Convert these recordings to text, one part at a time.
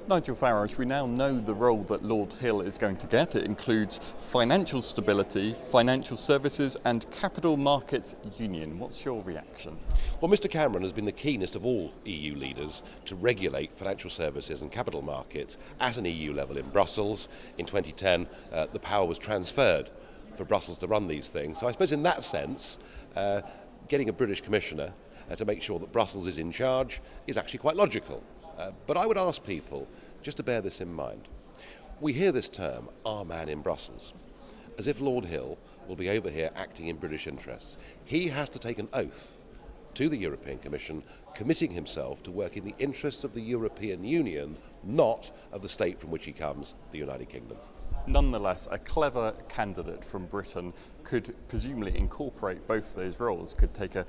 Nigel Farage, we now know the role that Lord Hill is going to get. It includes financial stability, financial services and capital markets union. What's your reaction? Well, Mr Cameron has been the keenest of all EU leaders to regulate financial services and capital markets at an EU level in Brussels. In 2010, the power was transferred for Brussels to run these things. So I suppose in that sense, getting a British commissioner to make sure that Brussels is in charge is actually quite logical. But I would ask people just to bear this in mind. We hear this term, our man in Brussels, as if Lord Hill will be over here acting in British interests. He has to take an oath to the European Commission, committing himself to work in the interests of the European Union, not of the state from which he comes, the United Kingdom. Nonetheless, a clever candidate from Britain could presumably incorporate both those roles, could take a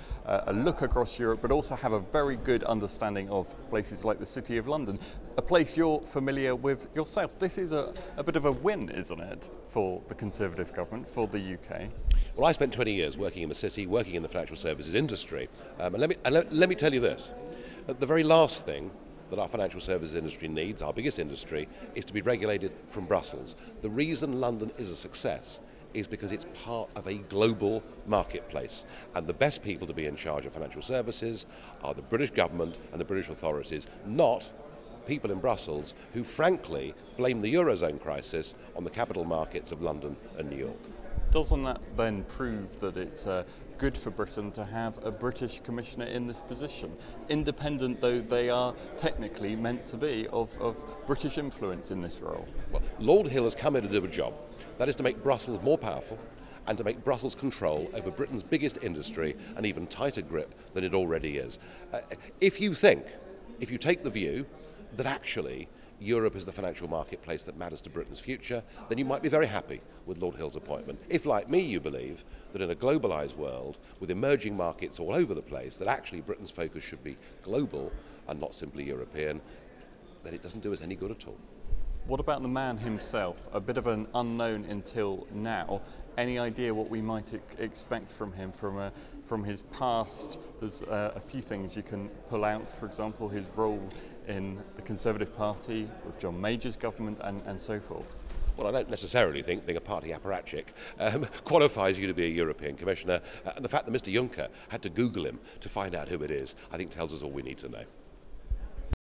look across Europe, but also have a very good understanding of places like the City of London, a place you're familiar with yourself. This is a bit of a win, isn't it, for the Conservative government, for the UK? Well, I spent 20 years working in the city, working in the financial services industry, and let me tell you this, that the very last thing that our financial services industry needs, our biggest industry, is to be regulated from Brussels. The reason London is a success is because it's part of a global marketplace, and the best people to be in charge of financial services are the British government and the British authorities, not people in Brussels who frankly blame the Eurozone crisis on the capital markets of London and New York. Doesn't that then prove that it's good for Britain to have a British commissioner in this position, independent though they are technically meant to be of British influence in this role? Well, Lord Hill has come in to do a job, that is to make Brussels more powerful and to make Brussels control over Britain's biggest industry an even tighter grip than it already is. If you take the view that actually Europe is the financial marketplace that matters to Britain's future, then you might be very happy with Lord Hill's appointment. If, like me, you believe that in a globalised world, with emerging markets all over the place, that actually Britain's focus should be global and not simply European, then it doesn't do us any good at all. What about the man himself? A bit of an unknown until now. Any idea what we might expect from him, from his past? There's a few things you can pull out. For example, his role in the Conservative Party with John Major's government and so forth. Well, I don't necessarily think being a party apparatchik qualifies you to be a European Commissioner. And the fact that Mr Juncker had to Google him to find out who it is, I think tells us all we need to know.